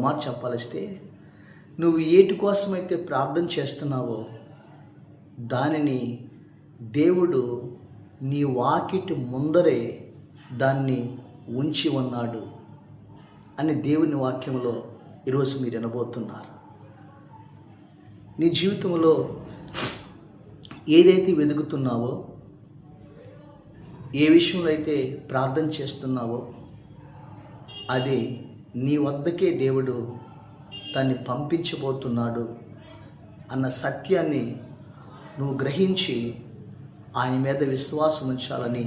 మాట చెప్పాలిస్తే, నువ్వు ఏటి కోసమైతే ప్రార్థన చేస్తున్నావో దానిని దేవుడు నీ వాకిటి ముందరే దాన్ని ఉంచి ఉన్నాడు అని దేవుని వాక్యంలో ఈరోజు మీరు వినబోతున్నారు. నీ జీవితంలో ఏదైతే వెతుకుతున్నావో, ఏ విషయంలో అయితే ప్రార్థన చేస్తున్నావో అది నీ వద్దకే దేవుడు దాన్ని పంపించబోతున్నాడు అన్న సత్యాన్ని నువ్వు గ్రహించి ఆయన మీద విశ్వాసం ఉంచాలని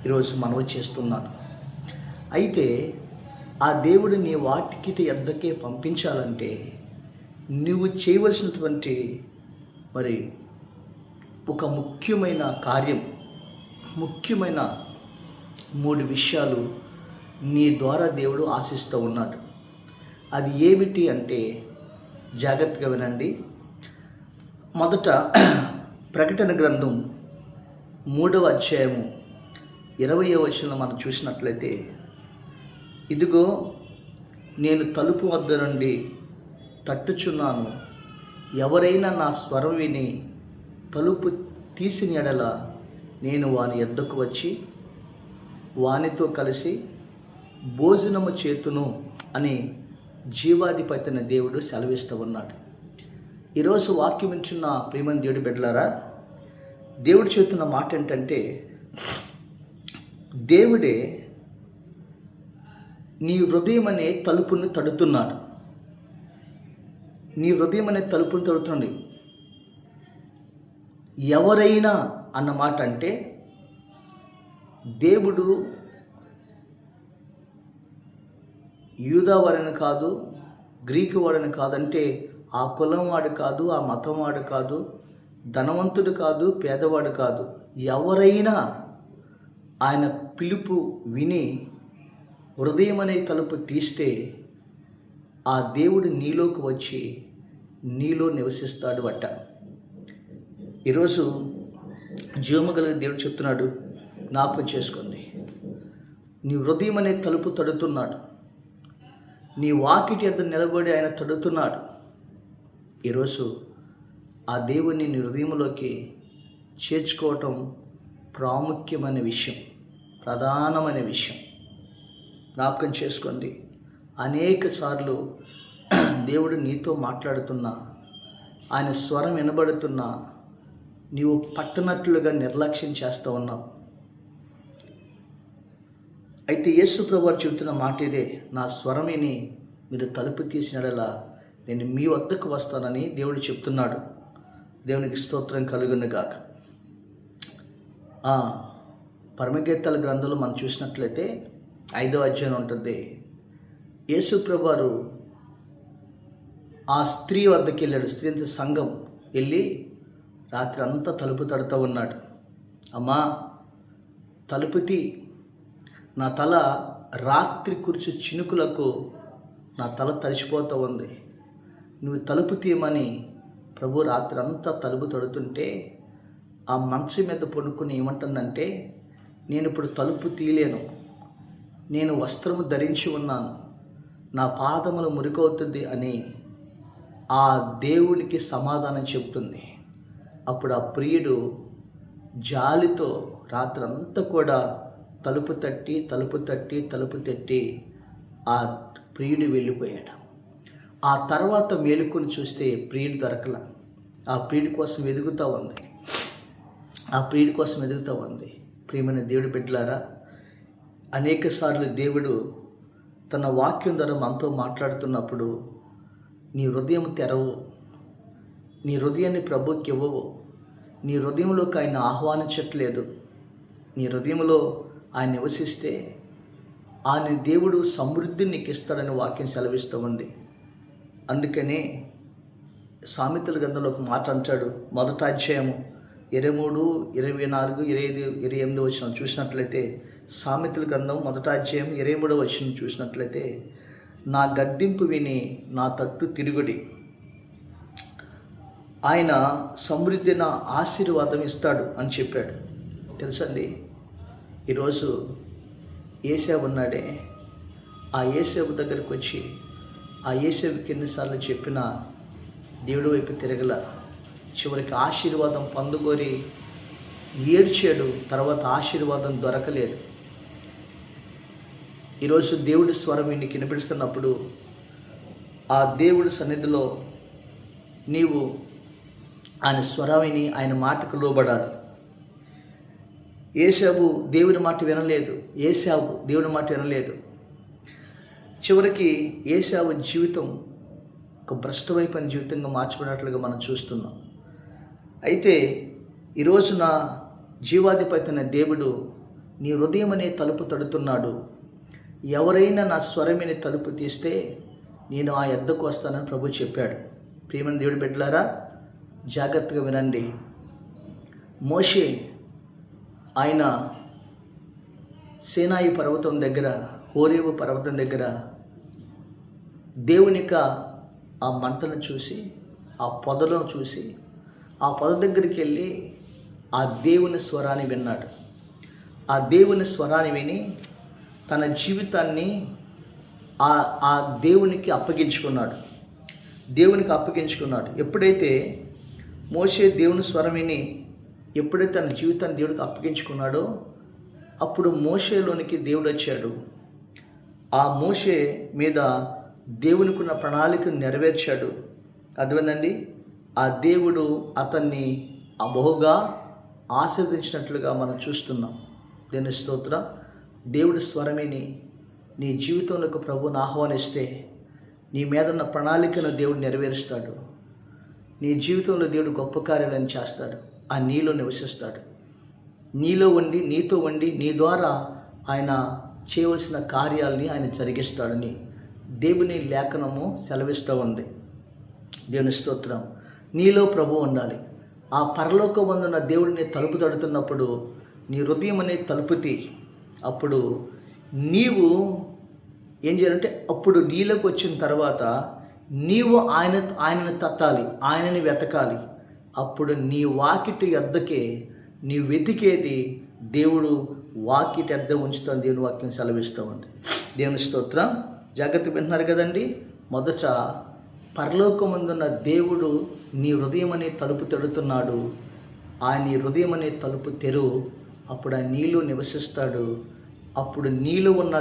ఈరోజు మనవి చేస్తున్నాను. అయితే ఆ దేవుడు నీ వాటికి ఎద్దకే పంపించాలంటే నువ్వు చేయవలసినటువంటి మరి ఒక ముఖ్యమైన కార్యం, ముఖ్యమైన 3 విషయాలు నీ ద్వారా దేవుడు ఆశిస్తూ ఉన్నాడు. అది ఏమిటి అంటే జాగ్రత్తగా వినండి. మొదట ప్రకటన గ్రంథం 3వ అధ్యాయము 20వ వచనంలో మనం చూసినట్లయితే, ఇదిగో నేను తలుపు వద్ద నుండి తట్టుచున్నాను, ఎవరైనా నా స్వరం విని తలుపు తీసిన ఎడల నేను వాని యొద్దకు వచ్చి వానితో కలిసి భోజనము చేతును అని జీవాధిపతి అయిన దేవుడు సెలవిస్తూ ఉన్నాడు. ఈరోజు వాక్యం వింటున్న ప్రియమైన దేవుడి బిడ్డలారా, దేవుడు చెబుతున్న మాట ఏంటంటే, దేవుడే నీ హృదయం అనే తలుపుని తడుతున్నాడు. నీ హృదయం అనే తలుపుని తడుతున్నాడు. ఎవరైనా అన్న మాట అంటే దేవుడు యూదా వాడని కాదు, గ్రీకు వాడని కాదంటే ఆ కులం వాడు కాదు, ఆ మతం వాడు కాదు, ధనవంతుడు కాదు, పేదవాడు కాదు, ఎవరైనా ఆయన పిలుపు విని హృదయం అనే తలుపు తీస్తే ఆ దేవుడు నీలోకి వచ్చి నీలో నివసిస్తాడు అట్ట. ఈరోజు జీవము కలిగిన దేవుడు చెప్తున్నాడు, జ్ఞాపకం చేసుకోండి. నీ హృదయం అనే తలుపు తడుతున్నాడు, నీ వాకిటి వద్ద నిలబడి ఆయన తడుతున్నాడు. ఈరోజు ఆ దేవుని నీ హృదయంలోకి చేర్చుకోవటం ప్రాముఖ్యమైన విషయం, ప్రధానమైన విషయం. జ్ఞాపకం చేసుకోండి. అనేక సార్లు దేవుడు నీతో మాట్లాడుతున్నా, ఆయన స్వరం వినబడుతున్నా నీవు పట్టనట్లుగా నిర్లక్ష్యం చేస్తూ ఉన్నావు. అయితే యేసు ప్రభువు చెబుతున్న మాట ఇదే, నా స్వరం విని మీరు తలుపు తీసినలా నేను మీ వద్దకు వస్తానని దేవుడు చెప్తున్నాడు. దేవునికి స్తోత్రం కలుగును గాక. పరమగీతాల గ్రంథంలో మనం చూసినట్లయితే 5వ అధ్యాయం ఉంటుంది. యేసు ప్రభువారు ఆ స్త్రీ వద్దకు వెళ్ళాడు. స్త్రీ అంత సంఘం వెళ్ళి రాత్రి అంతా తలుపు తడుతూ ఉన్నాడు. అమ్మా తలుపు తీ, నా తల రాత్రి కుర్చు చినుకులకు నా తల తడిచిపోతూ ఉంది, నువ్వు తలుపు తీయమని ప్రభు రాత్రి అంతా తలుపు తడుతుంటే ఆ మంచం మీద పడుకుని ఏమంటుందంటే, నేను ఇప్పుడు తలుపు తీయలేను, నేను వస్త్రము ధరించి ఉన్నాను, నా పాదములు మురికవుతుంది అని ఆ దేవుడికి సమాధానం చెప్తుంది. అప్పుడు ఆ ప్రియుడు జాలితో రాత్రంతా కూడా తలుపు తట్టి తలుపు తట్టి తలుపు తట్టి ఆ ప్రియుడు వెళ్ళిపోయాడు. ఆ తర్వాత మేలుకొని చూస్తే ప్రియుడు దొరకల. ఆ ప్రియుడి కోసం వెతుకుతూ ఉంది, ఆ ప్రియుడి కోసం వెతుకుతూ ఉంది. ప్రియమైన దేవుడి బిడ్డలారా, అనేక సార్లు దేవుడు తన వాక్యం ద్వారా మనతో మాట్లాడుతున్నప్పుడు నీ హృదయం తెరవు, నీ హృదయాన్ని ప్రభుకి ఇవ్వవు, నీ హృదయంలోకి ఆయన ఆహ్వానించట్లేదు. నీ హృదయంలో ఆయన నివసిస్తే ఆయన దేవుడు సమృద్ధిని నీకు ఇస్తాడని వాక్యం సెలవిస్తూ ఉంది. అందుకనే సామెతల గ్రంథంలో ఒక మాట అంటాడు. 1వ అధ్యాయము 23, 24, 25, 28 వచనం చూసినట్లయితే, సామెతల గ్రంథం 1వ అధ్యాయం 23వ వచనం చూసినట్లయితే, నా గద్దింపు విని నా తట్టు తిరుగుడి, ఆయన సమృద్ధిన ఆశీర్వాదం ఇస్తాడు అని చెప్పాడు. తెలుసండి, ఈరోజు ఏసేపు ఉన్నాడే, ఆ ఏసేపు దగ్గరికి వచ్చి ఆ యేసేవుకి ఎన్నిసార్లు చెప్పినా దేవుడి వైపు తిరగల. చివరికి ఆశీర్వాదం పొందుకొని ఏడ్చాడు. తర్వాత ఆశీర్వాదం దొరకలేదు. ఈరోజు దేవుడి స్వరం నీకు వినిపిస్తున్నప్పుడు ఆ దేవుడి సన్నిధిలో నీవు ఆయన స్వరాన్ని, ఆయన మాటకు లోబడాలి. ఏశావు దేవుని మాట వినలేదు. చివరికి ఏశావు జీవితం ఒక భ్రష్టమైపోయిన జీవితంగా మార్చబడినట్లుగా మనం చూస్తున్నాం. అయితే ఈరోజు నా జీవాధిపతి అయిన దేవుడు నీ హృదయం అనే తలుపు తడుతున్నాడు. ఎవరైనా నా స్వరమిని తలుపు తీస్తే నేను ఆ యొద్దకు వస్తానని ప్రభు చెప్పాడు. ప్రియమైన దేవుడి బిడ్డలారా, జాగ్రత్తగా వినండి. మోషే ఆయన సీనాయి పర్వతం దగ్గర, హోరేబు పర్వతం దగ్గర దేవునిక ఆ మంటను చూసి, ఆ పొదలను చూసి, ఆ పొద దగ్గరికి వెళ్ళి ఆ దేవుని స్వరాన్ని విన్నాడు. ఆ దేవుని స్వరాన్ని విని తన జీవితాన్ని ఆ దేవునికి అప్పగించుకున్నాడు. ఎప్పుడైతే మోషే దేవుని స్వరం విని ఎప్పుడైతే తన జీవితాన్ని దేవుడికి అప్పగించుకున్నాడో అప్పుడు మోషేలోనికి దేవుడు వచ్చాడు. ఆ మోషే మీద దేవునికి ఉన్న ప్రణాళికను నెరవేర్చాడు. అర్థమైందండి? ఆ దేవుడు అతన్ని బహుగా ఆశీర్వదించినట్లుగా మనం చూస్తున్నాం. దేవుని స్తోత్రం. దేవుడి స్వరమిని నీ జీవితంలోకి ప్రభువుని ఆహ్వానిస్తే నీ మీద ఉన్న ప్రణాళికను దేవుడు నెరవేరుస్తాడు. నీ జీవితంలో దేవుడు గొప్ప కార్యాలను చేస్తాడు. ఆ నీలో నివసిస్తాడు. నీలో ఉండి, నీతో ఉండి, నీ ద్వారా ఆయన చేయవలసిన కార్యాలని ఆయన జరిగిస్తాడని దేవుని లేఖనము సెలవిస్తూ ఉంది. దేవుని స్తోత్రం. నీలో ప్రభు ఉండాలి. ఆ పరలోకమందున్న దేవుడిని తలుపు తడుతున్నప్పుడు నీ హృదయం అనే తలుపు తీ. అప్పుడు నీవు ఏం చేయాలంటే, అప్పుడు నీలోకి వచ్చిన తర్వాత నీవు ఆయనను తట్టాలి, ఆయనని వెతకాలి. అప్పుడు నీ వాకిటి యొద్దకే నీ వెతికేది దేవుడు వాకిటి యొద్ద ఉంచుతాను. దేవుని వాక్యం సెలవిస్తూ ఉంది. దేవుని స్తోత్రం. జాగ్రత్త వింటున్నారు కదండి. మొదట పరలోకమందున్న దేవుడు నీ హృదయం అనే తలుపు తెడుతున్నాడు. ఆయన హృదయం అనే తలుపు తెరు. అప్పుడు ఆయన నీలో నివసిస్తాడు. అప్పుడు నీలో ఉన్న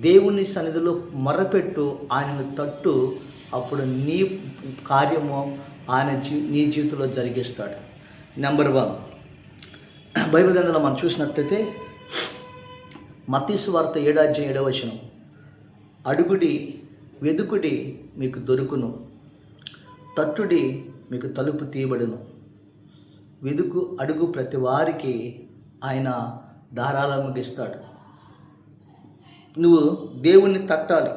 దేవుని సన్నిధిలో మొరపెట్టు, ఆయనను తట్టు. అప్పుడు నీ కార్యము ఆయన నీ జీవితంలో జరిగిస్తాడు. నెంబర్ 1, బైబిల్ గ్రంథంలో మనం చూసినట్లయితే మత్తయి సువార్త 7:7 అడుగుడి, వెదుకుడి, మీకు దొరుకును, తట్టుడి, మీకు తలుపు తీయబడును. అడుగు ప్రతి వారికి ఆయన ధారాళంగా ఇస్తాడు. నువ్వు దేవుణ్ణి తట్టాలి.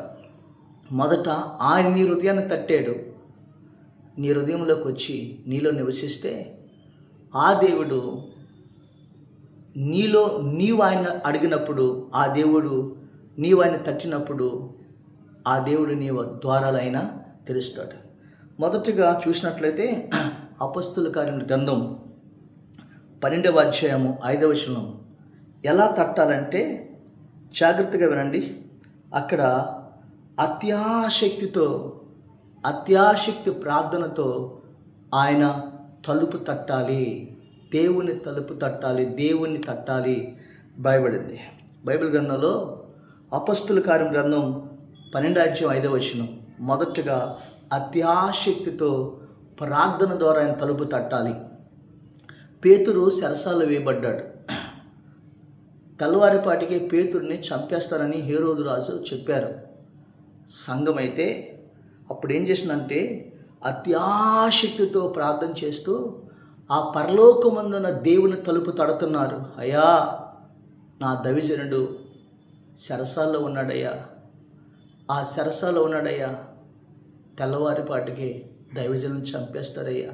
మొదట ఆయన నీ హృదయాన్ని తట్టాడు. నీ హృదయంలోకి వచ్చి నీలో నివసిస్తే ఆ దేవుడు నీవు ఆయన అడిగినప్పుడు, ఆ దేవుడు నీవు ఆయన తట్టినప్పుడు ఆ దేవుడు నీ ద్వారాలైనా తెలుస్తాడు. మొదటగా చూసినట్లయితే అపొస్తలుల కార్యముల గ్రంథం 12:5 ఎలా తట్టాలంటే జాగ్రత్తగా వినండి. అక్కడ అత్యాశక్తి ప్రార్థనతో ఆయన తలుపు తట్టాలి. దేవుని తలుపు తట్టాలి, దేవుని తట్టాలి భయపడింది. బైబిల్ గ్రంథంలో అపొస్తలుల కార్యం గ్రంథం 12:5 మొదటగా అత్యాశక్తితో ప్రార్థన ద్వారా ఆయన తలుపు తట్టాలి. పేతురు చెరసాలలో వేయబడ్డాడు. తెల్లవారిపాటికే పేతుడిని చంపేస్తారని హేరోదు రాజు చెప్పారు. సంఘం అయితే అప్పుడు ఏం చేసిందంటే అత్యాశక్తితో ప్రార్థన చేస్తూ ఆ పరలోకమందున దేవుని తలుపు తడుతున్నారు. అయ్యా, నా దైవజనుడు చెరసాల్లో ఉన్నాడయ్యా, ఆ చెరసాల్లో ఉన్నాడయ్యా, తెల్లవారిపాటికి దైవజనుని చంపేస్తారయ్యా,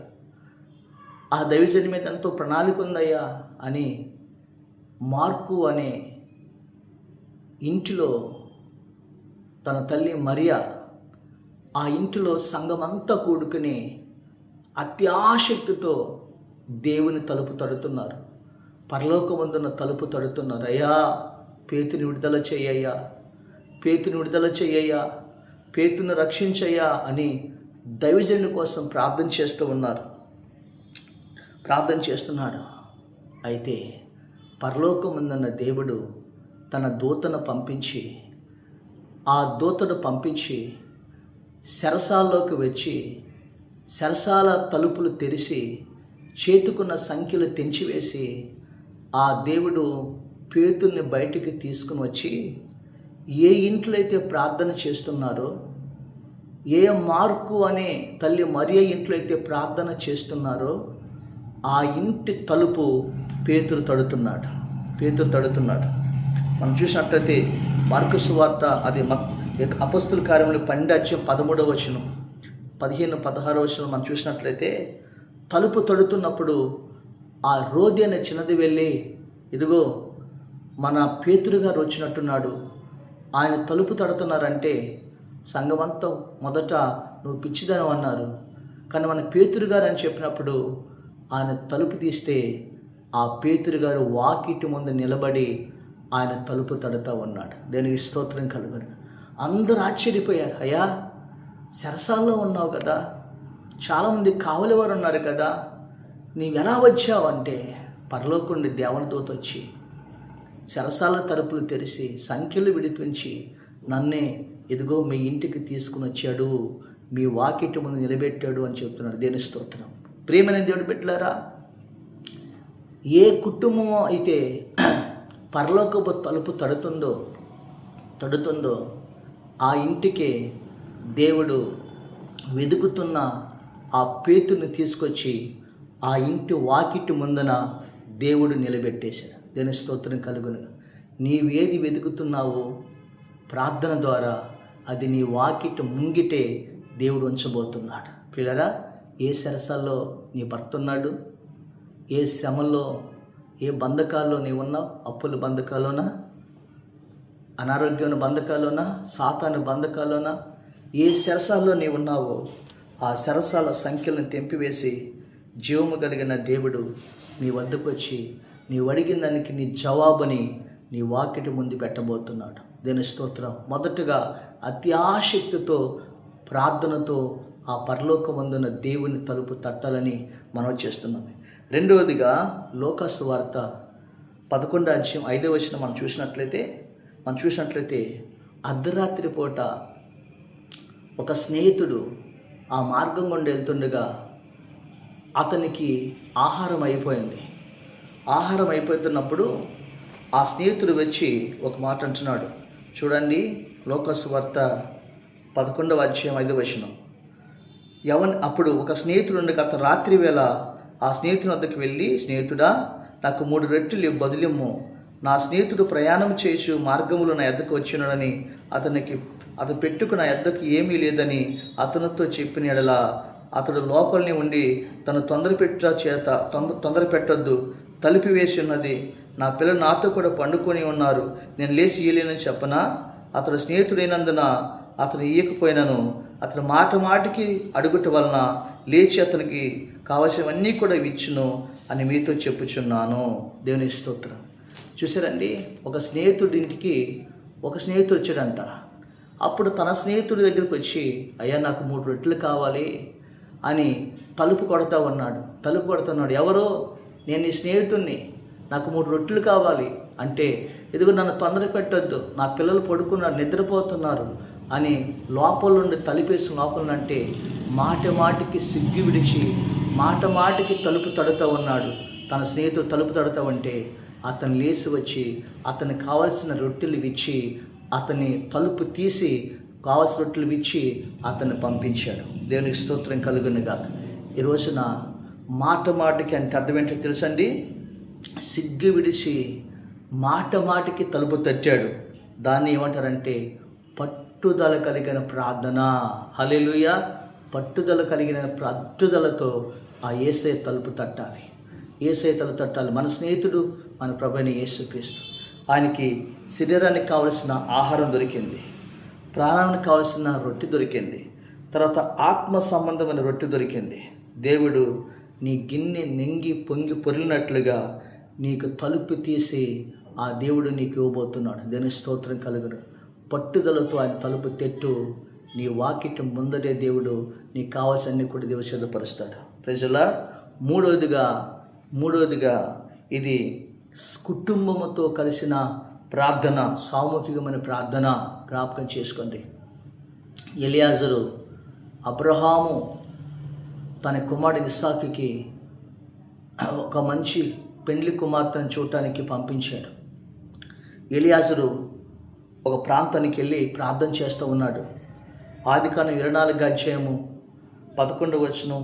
ఆ దైవజనుడి మీద ఎంతో ప్రణాళిక ఉందయ్యా అని మార్కు అనే ఇంటిలో తన తల్లి మరియా, ఆ ఇంటిలో సంఘమంతా కూడుకుని అత్యాశక్తితో దేవుని తలుపు తడుతున్నారు. పరలోకమందున్న తలుపు తడుతున్నారు. అయ్యా, పేతుని విడుదల చెయ్యయ్యా, పేతుని విడుదల చెయ్యయ్యా, పేతురును రక్షించయ్యా అని దైవజనుని కోసం ప్రార్థన చేస్తున్నాడు. అయితే పరలోకముందున్న దేవుడు తన దూతను పంపించి చెరసాల్లోకి వచ్చి చెరసాల తలుపులు తెరిచి చేతుకున్న సంఖ్యలు తెంచివేసి ఆ దేవుడు పేతుర్ని బయటికి తీసుకుని వచ్చి ఏ ఇంట్లో అయితే ప్రార్థన చేస్తున్నారో, ఏ మార్కు అనే తల్లి మరియ ఇంట్లో అయితే ప్రార్థన చేస్తున్నారో ఆ ఇంటి తలుపు పేతురు తడుతున్నాడు. మనం చూసినట్లయితే మార్కు సువార్త అది అపొస్తలుల కార్యములు 12:13 15-16 మనం చూసినట్లయితే తలుపు తడుతున్నప్పుడు ఆ రోది అనే చిన్నది వెళ్ళి, ఇదిగో మన పేతురు గారు వచ్చినట్టున్నాడు, ఆయన తలుపు తడుతున్నారంటే సంఘమంతా మొదట నువ్వు పిచ్చిదనం అన్నారు. కానీ మన పేతురు గారు అని చెప్పినప్పుడు ఆయన తలుపు తీస్తే ఆ పేతురు గారు వాకిటి ముందు నిలబడి ఆయన తలుపు తడుతూ ఉన్నాడు. దేనికి స్తోత్రం కలుగును. అందరూ ఆశ్చర్యపోయారు. అయ్యా, చెరసాల్లో ఉన్నావు కదా, చాలామంది కావలి వారు ఉన్నారు కదా, నీవెలా వచ్చావు అంటే పరలోకుండి దేవుని దూత వచ్చి చెరసాల తలుపులు తెరిచి సంఖ్యలు విడిపించి నన్నే ఇదిగో మీ ఇంటికి తీసుకుని వచ్చాడు, మీ వాకిటి ముందు నిలబెట్టాడు అని చెప్తున్నాడు. దేని స్తోత్రం. ప్రియమైన దేవుడు బిడ్డలారా, ఏ కుటుంబం అయితే పరలోకపు తలుపు తడుతుందో ఆ ఇంటికి దేవుడు వెతుకుతున్న ఆ పేతుని తీసుకొచ్చి ఆ ఇంటి వాకిటి ముందున దేవుడు నిలబెట్టేశాడు. దేని స్తోత్రం కలుగును. నీవేది వెతుకుతున్నావో ప్రార్థన ద్వారా అది నీ వాకిటి ముంగిటే దేవుడు ఉంచబోతున్నాడు. పిల్లరా, ఏ సరసాల్లో నీ భర్త ఉన్నాడు, ఏ శ్రమల్లో, ఏ బంధకాల్లో నీవు ఉన్నావు, అప్పుల బంధకాల్లోనా, అనారోగ్యమైన బంధకాల్లోనా, సాతాను బంధకాల్లోనా, ఏ సరసాల్లో నీవు ఉన్నావో ఆ సరసాల సంఖ్యలను తెంపివేసి జీవము కలిగిన దేవుడు నీ వద్దకు వచ్చి నీవు అడిగిన దానికి నీ జవాబుని నీ వాకిటి ముందు పెట్టబోతున్నాడు. దేని స్తోత్రం. మొదటగా అతి ఆసక్తితో ప్రార్థనతో ఆ పరలోకమందున దేవుని తలుపు తట్టాలని మనం చేస్తున్నాం. రెండవదిగా లోకాసు వార్త 11:5 మనం చూసినట్లయితే అర్ధరాత్రి పూట ఒక స్నేహితుడు ఆ మార్గం గుండా వెళ్తుండగా అతనికి ఆహారం అయిపోతున్నప్పుడు ఆ స్నేహితుడు వచ్చి ఒక మాట అంటున్నాడు. చూడండి, లోకాసు వార్త 11:5. అప్పుడు ఒక స్నేహితుడు ఉండగా అతను రాత్రి వేళ ఆ స్నేహితుని వద్దకు వెళ్ళి, స్నేహితుడా, నాకు 3 రొట్టెలు బదులిమ్ము, నా స్నేహితుడు ప్రయాణం చేయుచు మార్గములో నా యొద్దకు వచ్చినాడని అతను పెట్టుకు నా యొద్దకు ఏమీ లేదని అతనితో చెప్పిన యెడల అతడు లోపలిని ఉండి తను తొందర పెట్టొద్దు, తలుపు వేసి ఉన్నది, నా పిల్లలు నాతో కూడా పండుకొని ఉన్నారు, నేను లేచి ఇయ్యలేనని చెప్పనా? అతడు స్నేహితుడైనందున అతను ఇయ్యకపోయినను అతను మాటికి అడుగుట వలన లేచి అతనికి కావలసినవన్నీ కూడా ఇచ్చును అని మీతో చెప్పుచున్నాను. దేవుని స్తోత్రం. చూసారండి, ఒక స్నేహితుడి ఇంటికి ఒక స్నేహితుడు వచ్చాడంట. అప్పుడు తన స్నేహితుడి దగ్గరికి వచ్చి, అయ్యా, నాకు 3 రొట్టెలు కావాలి అని తలుపు కొడుతున్నాడు. ఎవరో? నేను నీ స్నేహితుడిని, నాకు 3 రొట్టెలు కావాలి అంటే, ఇదిగో నన్ను తొందర పెట్టొద్దు, నా పిల్లలు పడుకున్నారు, నిద్రపోతున్నారు అని లోపల నుండి తలుపేసి లోపలంటే మాటికి సిగ్గు విడిచి మాటికి తలుపు తడుతూ ఉన్నాడు. తన స్నేహితుడు తలుపు తడుతూ ఉంటే అతను లేచి వచ్చి అతనికి కావలసిన రొట్టెలు ఇచ్చి అతని తలుపు తీసి కావలసిన రొట్టెలు ఇచ్చి అతన్ని పంపించాడు. దేవునికి స్తోత్రం కలుగునుగా. ఈ రోజున మాటికి అంటే అర్థం ఏంటో తెలుసండి? సిగ్గు విడిచి మాటికి తలుపు తట్టాడు. దాన్ని ఏమంటారంటే పట్టుదల కలిగిన ప్రార్థన. హల్లెలూయా. పట్టుదలతో ఆ యేసయ్య తలుపు తట్టాలి. మన స్నేహితుడు మన ప్రభువైన యేసుక్రీస్తు. ఆయనకి శరీరానికి కావలసిన ఆహారం దొరికింది, ప్రాణానికి కావలసిన రొట్టె దొరికింది, తర్వాత ఆత్మ సంబంధమైన రొట్టె దొరికింది. దేవుడు నీ గిన్నె నింగి పొంగి పొరిలినట్లుగా నీకు తలుపు తీసి ఆ దేవుడు నీకు ఇవ్వబోతున్నాడు. దేని స్తోత్రం కలుగును. పట్టుదలతో ఆయన తలుపు తెట్టు, నీ వాకిట ముందరే దేవుడు నీకు కావాల్సినన్ని కూడా దేవుడు సిద్ధపరుస్తాడు. ప్రజల మూడవదిగా ఇది కుటుంబముతో కలిసిన ప్రార్థన, సామూహికమైన ప్రార్థన జ్ఞాపకం చేసుకోండి. ఎలియాజరు అబ్రహాము తన కుమారుడు ఇస్సాకుకి ఒక మంచి పెండ్లి కుమార్తెను చూడటానికి పంపించాడు. ఎలియాజరు ఒక ప్రాంతానికి వెళ్ళి ప్రార్థన చేస్తూ ఉన్నాడు. ఆదికాండం 24 అధ్యాయము 11వ వచనం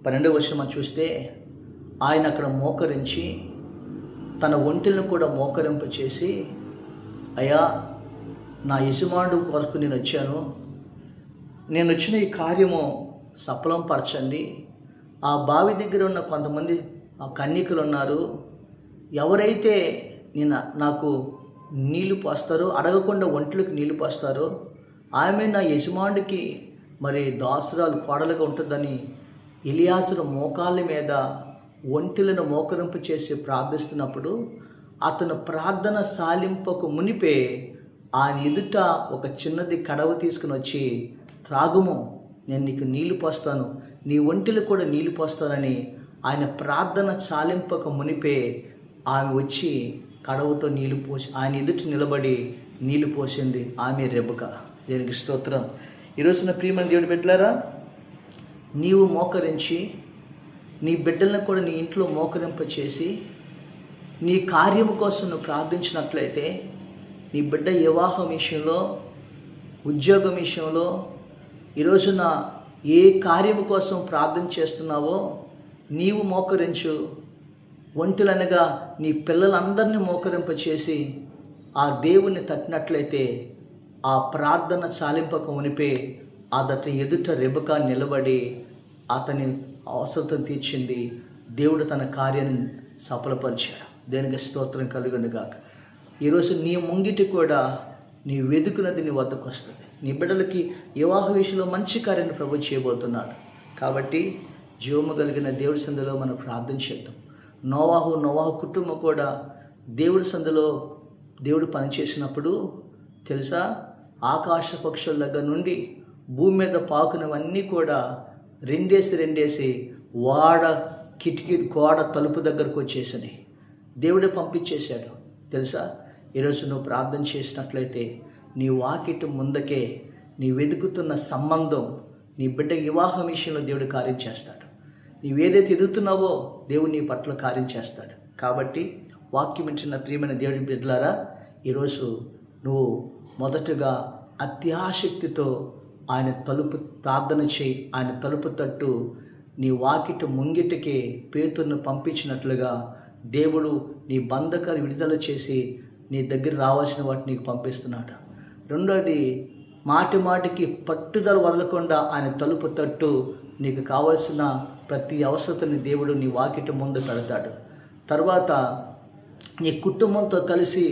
12వ వచనం మనం చూస్తే ఆయన అక్కడ మోకరించి తన ఒంటిని కూడా మోకరింప చేసి, అయ్యా నా యజమానుడు వరకు నేను వచ్చాను, నేను వచ్చిన ఈ కార్యము సఫలం పరచండి. ఆ బావి దగ్గర ఉన్న కొంతమంది కన్యకులు ఉన్నారు, ఎవరైతే నాకు నీళ్లు పోస్తారో, అడగకుండా ఒంట్లకు నీళ్లు పోస్తారో ఆమె నా యజమానుడికి మరి దాసురాలు కోడలుగా ఉంటుందని ఎలియాజరు మోకాళ్ళ మీద ఒంటిలను మోకరింపు చేసి ప్రార్థిస్తున్నప్పుడు అతను ప్రార్థన సాలింపకు మునిపే ఆయన ఎదుట ఒక చిన్నది కడవ తీసుకుని వచ్చి, త్రాగుము, నేను నీకు నీళ్లు పోస్తాను, నీ ఒంటిలు కూడా నీళ్లు పోస్తానని ఆయన ప్రార్థన చాలింపక మునిపే ఆమె వచ్చి కడవతో నీళ్లు పోసి ఆయన ఎదుట నిలబడి నీళ్లు పోసింది. ఆమె రెబెకా. దేనికి స్తోత్రం. ఈరోజున ప్రియమైన దేవుడి బిడ్డలారా, నీవు మోకరించి నీ బిడ్డలను కూడా నీ ఇంట్లో మోకరింప చేసి నీ కార్యము కోసం నువ్వు ప్రార్థించినట్లయితే, నీ బిడ్డ వివాహం విషయంలో, ఉద్యోగం విషయంలో, ఈరోజున ఏ కార్యము కోసం ప్రార్థన చేస్తున్నావో నీవు మోకరించు. ఒంటిలనగా నీ పిల్లలందరినీ మోకరింప చేసి ఆ దేవుణ్ణి తట్టినట్లయితే ఆ ప్రార్థన చాలింపక మునిపే అతని ఎదుట రెబెకా నిలబడి అతని అవసరం తీర్చింది. దేవుడు తన కార్యాన్ని సఫలపరిచాడు. దేనికి స్తోత్రం కలుగును గాక. ఈరోజు నీ ముంగిటి కూడా నీ వెతుకున్నది నీ వద్దకు వస్తుంది. నీ బిడ్డలకి వివాహ విషయంలో మంచి కార్యాన్ని ప్రభు చేయబోతున్నాడు. కాబట్టి జీవము కలిగిన దేవుడి సందులో మనం ప్రార్థన చేద్దాం. నోవాహు కుటుంబం కూడా దేవుడి సందులో దేవుడు పనిచేసినప్పుడు తెలుసా, ఆకాశ పక్షుల దగ్గర నుండి భూమి మీద పాకునవన్నీ కూడా రెండేసి వాడ కిటికీ గోడ తలుపు దగ్గరకు వచ్చేసినాయి. దేవుడే పంపించేశాడు. తెలుసా, ఈరోజు నువ్వు ప్రార్థన చేసినట్లయితే నీ వాకిటి ముందకే నీ వెతుకుతున్న సంబంధం, నీ బిడ్డ వివాహం విషయంలో దేవుడు కార్యం చేస్తాడు. నీవేదైతే ఎదుగుతున్నావో దేవుడు నీ పట్ల కార్యం చేస్తాడు. కాబట్టి వాక్యం ఇచ్చిన ప్రియమైన దేవుడి బిడ్డలారా, ఈరోజు నువ్వు మొదటగా అత్యాసక్తితో ఆయన తలుపు ప్రార్థన చేయి. ఆయన తలుపు తట్టు. నీ వాకిటి ముంగిటికి పేతురును పంపించినట్లుగా దేవుడు నీ బంధకాలు విడుదల చేసి నీ దగ్గర రావాల్సిన వాటిని నీకు పంపిస్తున్నాడు. రెండోది, మాటికి పట్టుదల వదలకుండా ఆయన తలుపు తట్టు. నీకు కావలసిన ప్రతి అవసరతని దేవుడు నీ వాకిటి ముందు పెడతాడు. తర్వాత నీ కుటుంబంతో కలిసి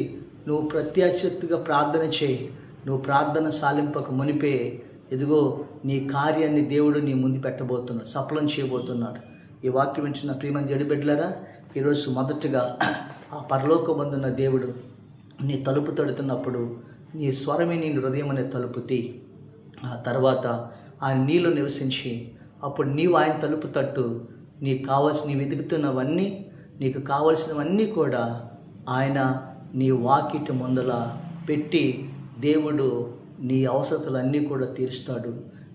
నువ్వు ప్రత్యాశక్తిగా ప్రార్థన చేయి. నువ్వు ప్రార్థన సాలింపక మునిపే ఇదిగో నీ కార్యాన్ని దేవుడు నీ ముందు పెట్టబోతున్నాడు, సఫలం చేయబోతున్నాడు. ఈ వాక్యం ఇచ్చిన ప్రియమైన దేవుడి బిడ్డలారా, ఈరోజు మొదటగా ఆ పరలోకమందున్న దేవుడు నీ తలుపు తడుతున్నప్పుడు నీ స్వరమే నీ హృదయం అనే తలుపు తీ. ఆ తర్వాత ఆయన నీలో నివసించి అప్పుడు నీవు ఆయన తలుపు తట్టు. నీకు నీ వెతుకుతున్నవన్నీ, నీకు కావలసినవన్నీ కూడా ఆయన నీ వాకిటి ముందల పెట్టి దేవుడు నీ అవసరతలన్నీ కూడా తీరుస్తాడు.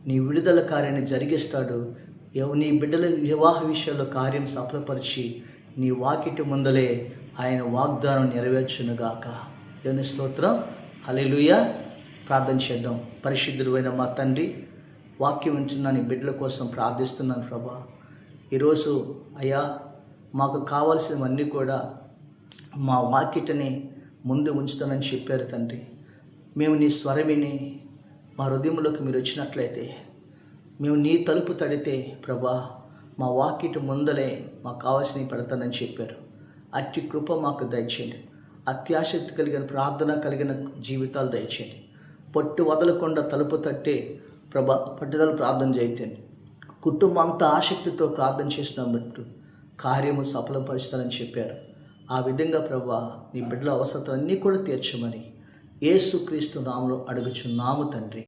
నీ విడుదల కార్యాన్ని జరిగిస్తాడు. నీ బిడ్డల వివాహ విషయాల్లో కార్యం సఫలపరిచి నీ వాకిటి ముందలే ఆయన వాగ్దానం నెరవేర్చునుగాక. దేవుని స్తోత్రం. హల్లెలూయా. ప్రార్థన చేద్దాం. పరిశుద్ధుడైన మా తండ్రి, వాక్యం వింటున్న నీ బిడ్డల కోసం ప్రార్థిస్తున్నాను ప్రభా. ఈరోజు అయ్యా మాకు కావాల్సినవన్నీ కూడా మా వాకిటని ముందు ఉంచుతానని చెప్పారు తండ్రి. మేము నీ స్వరమిని మా హృదయంలోకి మీరు వచ్చినట్లయితే, మేము నీ తలుపు తడితే ప్రభా మా వాకిటి ముందలే మాకు కావాల్సినవి పెడతానని చెప్పారు. అట్టి కృప మాకు దయచేయండి. అత్యాసక్తి కలిగిన ప్రార్థన కలిగిన జీవితాలు దయచేయండి. పట్టు వదలకుండా తలుపు తట్టే ప్రభా పట్టుదల ప్రార్థన చేయతండి. కుటుంబం అంతా ఆసక్తితో ప్రార్థన చేసినట్టు కార్యము సఫలపరుస్తానని చెప్పారు. ఆ విధంగా ప్రభా నీ బిడ్డల అవసరతలన్నీ కూడా తీర్చమని యేసుక్రీస్తు నామములో అడుగుచున్నాము తండ్రి.